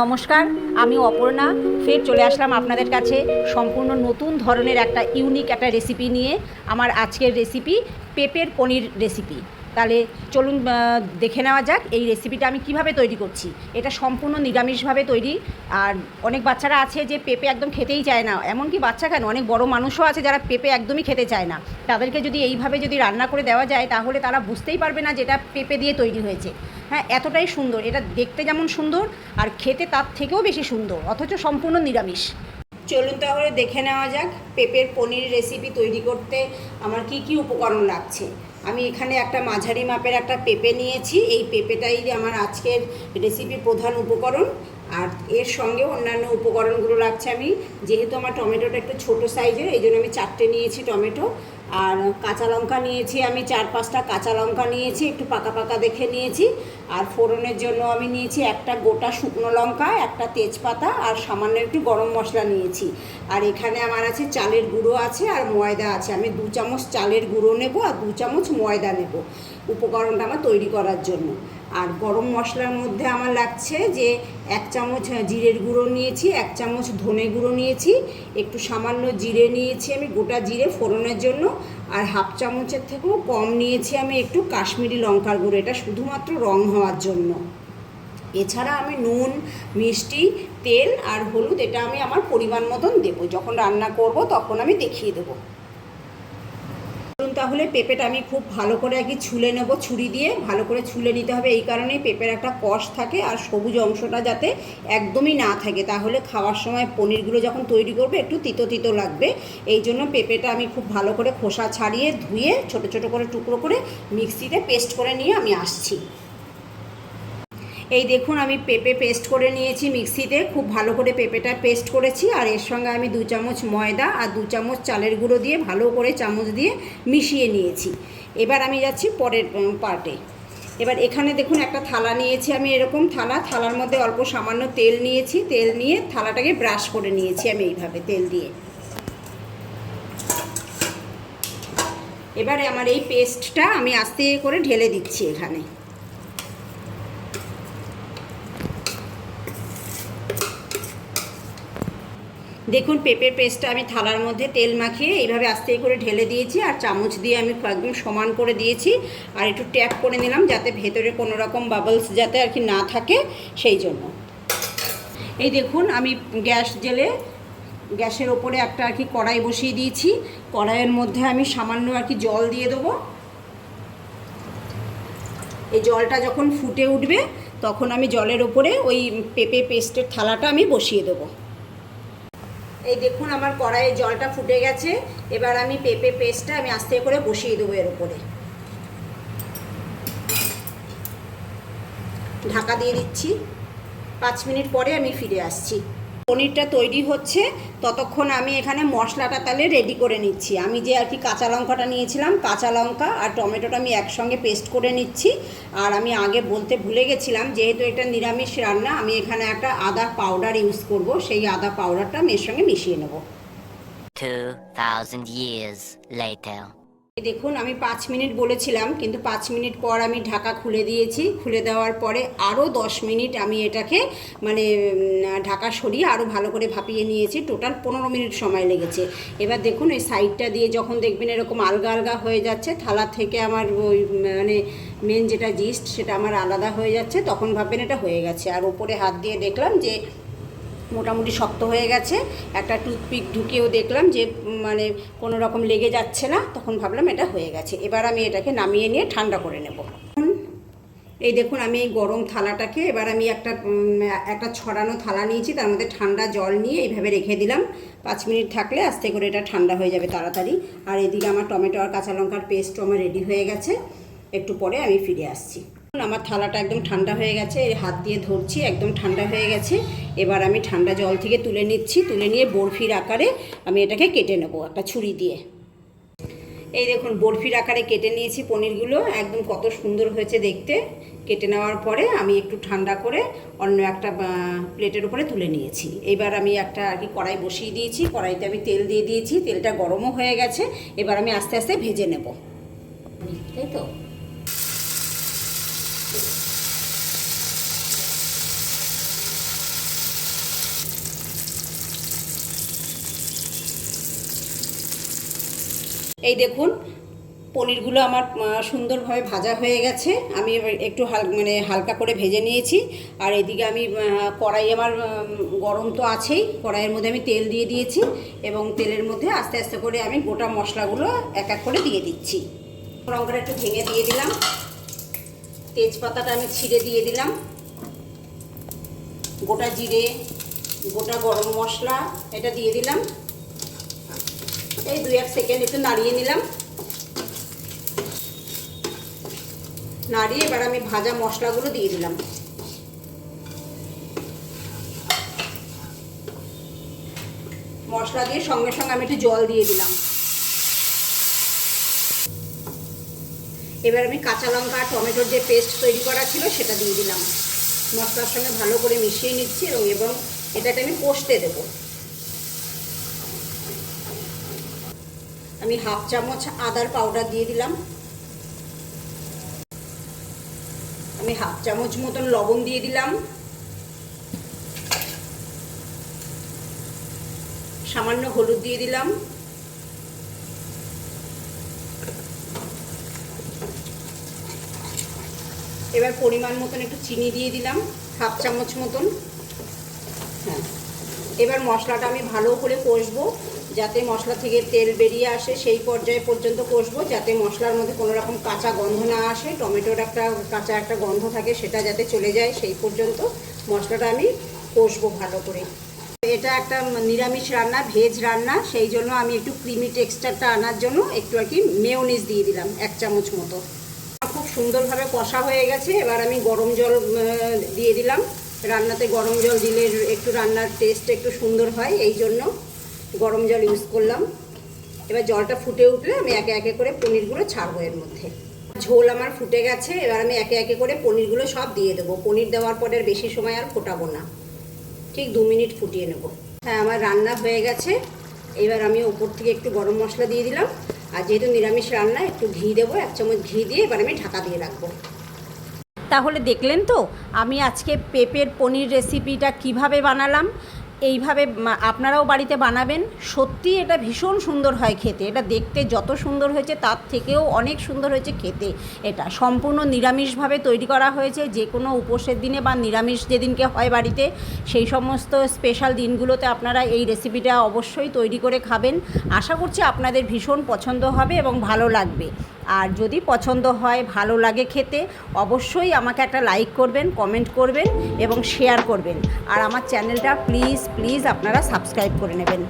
নমস্কার, আমি অপর্ণা ফের চলে আসলাম আপনাদের কাছে সম্পূর্ণ নতুন ধরনের একটা ইউনিক একটা রেসিপি নিয়ে। আমার আজকের রেসিপি পেঁপের পনির রেসিপি। তাহলে চলুন দেখে নেওয়া যাক এই রেসিপিটা আমি কিভাবে তৈরি করছি। এটা সম্পূর্ণ নিরামিষভাবে তৈরি। আর অনেক বাচ্চারা আছে যে পেঁপে একদম খেতেই চায় না, এমনকি বাচ্চা কেন, অনেক বড় মানুষও আছে যারা পেঁপে একদমই খেতে চায় না। তাদেরকে যদি এইভাবে যদি রান্না করে দেওয়া যায় তাহলে তারা বুঝতেই পারবে না যে এটা পেঁপে দিয়ে তৈরি হয়েছে। হ্যাঁ, এতটাই সুন্দর, এটা দেখতে যেমন সুন্দর আর খেতে তার থেকেও বেশি সুন্দর, অথচ সম্পূর্ণ নিরামিষ। চলুন তাহলে দেখে নেওয়া যাক পেঁপের পনির রেসিপি তৈরি করতে আমার কি কি উপকরণ লাগছে। আমি এখানে একটা মাঝারি মাপের একটা পেঁপে নিয়েছি। এই পেঁপেটাই আমার আজকের রেসিপির প্রধান উপকরণ। আর এর সঙ্গে অন্যান্য উপকরণগুলো লাগছে। আমি যেহেতু আমার টমেটোটা একটু ছোটো সাইজের, এই জন্য আমি 4টে নিয়েছি টমেটো। আর কাঁচা লঙ্কা নিয়েছি আমি 4-5টা কাঁচা লঙ্কা নিয়েছি, একটু পাকা পাকা দেখে নিয়েছি। আর ফোড়নের জন্য আমি নিয়েছি একটা গোটা শুকনো লঙ্কা, একটা তেজপাতা আর সামান্য একটু গরম মশলা নিয়েছি। আর এখানে আমার আছে চালের গুঁড়ো আছে আর ময়দা আছে। আমি 2 চামচ চালের গুঁড়ো নেব আর 2 চামচ ময়দা নেব উপকরণটা আমার তৈরি করার জন্য। আর গরম মশলার মধ্যে আমার লাগছে যে 1 চামচ জিরের গুঁড়ো নিয়েছি, 1 চামচ ধনে গুঁড়ো নিয়েছি, একটু সামান্য জিরে নিয়েছি আমি গোটা জিরে ফোড়নের জন্য। আর 1/2 চামচের থেকেও কম নিয়েছি আমি একটু কাশ্মীরি লঙ্কার গুঁড়ো, এটা শুধুমাত্র রং হওয়ার জন্য। এছাড়া আমি নুন, মিষ্টি, তেল আর হলুদ এটা আমি আমার পরিমাণ মতন দেবো, যখন রান্না করব তখন আমি দেখিয়ে দেবো। তাহলে পেঁপেটা আমি খুব ভালো করে আর কি ছুলে নেব, ছুরি দিয়ে ভালো করে ছুলে নিতে হবে। এই কারণেই পেঁপের একটা কষ থাকে আর সবুজ অংশটা যাতে একদমই না থাকে, তাহলে খাওয়ার সময় পনিরগুলো যখন তৈরি করবে একটু তিতো তিতো লাগবে। এই জন্য পেঁপেটা আমি খুব ভালো করে খোসা ছাড়িয়ে ধুয়ে ছোট ছোট করে টুকরো করে মিক্সিতে পেস্ট করে নিয়ে আমি আসছি। এই দেখুন আমি পেঁপে পেস্ট করে নিয়েছি মিক্সিতে, খুব ভালো করে পেঁপেটা পেস্ট করেছি। আর এর সঙ্গে আমি 2 চামচ ময়দা আর 2 চামচ চালের গুঁড়ো দিয়ে ভালো করে চামচ দিয়ে মিশিয়ে নিয়েছি। এবার আমি যাচ্ছি পরের পার্টে। এবার এখানে দেখুন একটা থালা নিয়েছি আমি, এরকম থালার মধ্যে অল্প সামান্য তেল নিয়েছি। তেল নিয়ে থালাটাকে ব্রাশ করে নিয়েছি আমি এইভাবে তেল দিয়ে। এবারে আমার এই পেস্টটা আমি আস্তে করে ঢেলে দিচ্ছি এখানে। দেখুন পেঁপের পেস্টটা আমি থালার মধ্যে তেল মাখিয়ে এইভাবে আস্তে করে ঢেলে দিয়েছি আর চামচ দিয়ে আমি একদম সমান করে দিয়েছি। আর একটু ট্যাপ করে নিলাম যাতে ভেতরে কোনো রকম বাবলস যাতে আর কি না থাকে, সেই জন্য। এই দেখুন আমি গ্যাস জেলে গ্যাসের ওপরে একটা আর কি কড়াই বসিয়ে দিয়েছি। কড়াইয়ের মধ্যে আমি সামান্য আর কি জল দিয়ে দেবো। এই জলটা যখন ফুটে উঠবে তখন আমি জলের ওপরে ওই পেঁপে পেস্টের থালাটা আমি বসিয়ে দেবো। এই দেখুন আমার কড়াইয়ে জলটা ফুটে গেছে। এবার আমি পেঁপে পেস্টটা আমি আস্তে করে বসিয়ে দেবো এর উপরে। ঢাকা দিয়ে দিচ্ছি। 5 মিনিট পরে আমি ফিরে আসছি। পনিরটা তৈরি হচ্ছে ততক্ষণ আমি এখানে মশলাটা তাহলে রেডি করে নিচ্ছি। আমি যে আর কি কাঁচা লঙ্কাটা নিয়েছিলাম, কাঁচা লঙ্কা আর টমেটোটা আমি একসঙ্গে পেস্ট করে নিচ্ছি। আর আমি আগে বলতে ভুলে গেছিলাম, যেহেতু এটা নিরামিষ রান্না আমি এখানে একটা আদা পাউডার ইউজ করব। সেই আদা পাউডারটা আমি এর সঙ্গে মিশিয়ে নেব। 2000 years later. দেখুন আমি 5 মিনিট বলেছিলাম, কিন্তু 5 মিনিট পর আমি ঢাকা খুলে দিয়েছি। খুলে দেওয়ার পরে আরও 10 মিনিট আমি এটাকে মানে ঢাকা সরিয়ে আরও ভালো করে ভাপিয়ে নিয়েছি। টোটাল 15 মিনিট সময় লেগেছে। এবার দেখুন এই সাইডটা দিয়ে যখন দেখবেন এরকম আলগা আলগা হয়ে যাচ্ছে, থালা থেকে আমার ওই মানে মেন যেটা জিস্ট সেটা আমার আলাদা হয়ে যাচ্ছে, তখন ভাববেন এটা হয়ে গেছে। আর ওপরে হাত দিয়ে দেখলাম যে মোটামুটি শক্ত হয়ে গেছে। একটা টুথপিক ঢুকিয়েও দেখলাম যে মানে কোনো রকম লেগে যাচ্ছে না, তখন ভাবলাম এটা হয়ে গেছে। এবার আমি এটাকে নামিয়ে নিয়ে ঠান্ডা করে নেব। এই দেখুন আমি এই গরম থালাটাকে এবার আমি একটা ছড়ানো থালা নিয়েছি, তার মধ্যে ঠান্ডা জল নিয়ে এইভাবে রেখে দিলাম। 5 মিনিট থাকলে আস্তে করে এটা ঠান্ডা হয়ে যাবে তাড়াতাড়ি। আর এদিকে আমার টমেটো আর কাঁচা লঙ্কার পেস্টও আমার রেডি হয়ে গেছে। একটু পরে আমি ফিরে আসছি। আমার থালাটা একদম ঠান্ডা হয়ে গেছে, এই হাত দিয়ে ধরছি, একদম ঠান্ডা হয়ে গেছে। এবার আমি ঠান্ডা জল থেকে তুলে নিচ্ছি। তুলে নিয়ে বরফির আকারে আমি এটাকে কেটে নেব একটা ছুরি দিয়ে। এই দেখুন বরফির আকারে কেটে নিয়েছি পনিরগুলো, একদম কত সুন্দর হয়েছে দেখতে। কেটে নেওয়ার পরে আমি একটু ঠান্ডা করে অন্য একটা প্লেটের উপরে তুলে নিয়েছি। এবার আমি একটা আর কি কড়াই বসিয়ে দিয়েছি। কড়াইতে আমি তেল দিয়ে দিয়েছি, তেলটা গরমও হয়ে গেছে। এবার আমি আস্তে আস্তে ভেজে নেব, তাই তো। এই দেখুন পনিরগুলো আমার সুন্দরভাবে ভাজা হয়ে গেছে। আমি এবার একটু হালকা করে ভেজে নিয়েছি। আর এদিকে আমি কড়াই আমার গরম তো আছেই, কড়াইয়ের মধ্যে আমি তেল দিয়ে দিয়েছি এবং তেলের মধ্যে আস্তে আস্তে করে আমি গোটা মশলাগুলো এক এক করে দিয়ে দিচ্ছি। লঙ্কাটা একটু ভেঙে দিয়ে দিলাম, তেজপাতাটা আমি ছিঁড়ে দিয়ে দিলাম, গোটা জিরে, গোটা গরম মশলা এটা দিয়ে দিলাম। এই 2-1 সেকেন্ড একটু নাড়িয়ে নিলাম। নাড়িয়ে এবার আমি ভাজা মশলাগুলো দিয়ে দিলাম। মশলা দিয়ে সঙ্গে সঙ্গে আমি একটু জল দিয়ে দিলাম। এবার আমি কাঁচা লঙ্কা আর টমেটোর যে পেস্ট তৈরি করা ছিল সেটা দিয়ে দিলাম। মশলার সঙ্গে ভালো করে মিশিয়ে নিচ্ছি এবং এটাকে আমি কষতে দেব। আমি 1/2 চামচ আদার পাউডার দিয়ে দিলাম। আমি 1/2 চামচ মতন লবণ দিয়ে দিলাম। সামান্য হলুদ দিয়ে দিলাম। এবার পরিমাণ মতন একটু চিনি দিয়ে দিলাম, 1/2 চামচ মতন। হ্যাঁ, এবার মশলাটা আমি ভালো করে কষবো, যাতে মশলা থেকে তেল বেরিয়ে আসে সেই পর্যায়ে পর্যন্ত কষবো, যাতে মশলার মধ্যে কোনো রকম কাঁচা গন্ধ না আসে। টমেটোর কাঁচা একটা গন্ধ থাকে, সেটা যাতে চলে যায় সেই পর্যন্ত মশলাটা আমি কষবো ভালো করে। এটা একটা নিরামিষ রান্না, ভেজ রান্না, সেই জন্য আমি একটু ক্রিমি টেক্সচারটা আনার জন্য একটু আর কি মেয়োনিজ দিয়ে দিলাম 1 চামচ মতো। খুব সুন্দরভাবে কষা হয়ে গেছে। এবার আমি গরম জল দিয়ে দিলাম। রান্নাতে গরম জল দিলে একটু রান্নার টেস্ট একটু সুন্দর হয়, এই জন্য গরম জল ইউজ করলাম। এবার জলটা ফুটে উঠলে আমি একে একে করে পনিরগুলো ছাড়বো এর মধ্যে। ঝোল আমার ফুটে গেছে, এবার আমি একে একে করে পনিরগুলো সব দিয়ে দেবো। পনির দেওয়ার পরে আর বেশি সময় আর ফোটাবো না, ঠিক 2 মিনিট ফুটিয়ে নেব। হ্যাঁ, আমার রান্না হয়ে গেছে। এবার আমি ওপর থেকে একটু গরম মশলা দিয়ে দিলাম। আর যেহেতু নিরামিষ রান্না একটু ঘি দেবো, 1 চামচ ঘি দিয়ে এবার আমি ঢাকা দিয়ে রাখবো। তাহলে দেখলেন তো আমি আজকে পেঁপের পনির রেসিপিটা কিভাবে বানালাম। এইভাবে আপনারাও বাড়িতে বানাবেন। সত্যি এটা ভীষণ সুন্দর হয় খেতে। এটা দেখতে যত সুন্দর হয়েছে তার থেকেও অনেক সুন্দর হয়েছে খেতে। এটা সম্পূর্ণ নিরামিষভাবে তৈরি করা হয়েছে। যে কোনো উপোসের দিনে বা নিরামিষ যেদিনকে হয় বাড়িতে, সেই সমস্ত স্পেশাল দিনগুলোতে আপনারা এই রেসিপিটা অবশ্যই তৈরি করে খাবেন। আশা করছি আপনাদের ভীষণ পছন্দ হবে এবং ভালো লাগবে। আর যদি পছন্দ হয়, ভালো লাগে খেতে, অবশ্যই আমাকে একটা লাইক করবেন, কমেন্ট করবেন এবং শেয়ার করবেন। আর আমার চ্যানেলটা প্লিজ আপনারা সাবস্ক্রাইব করে নেবেন।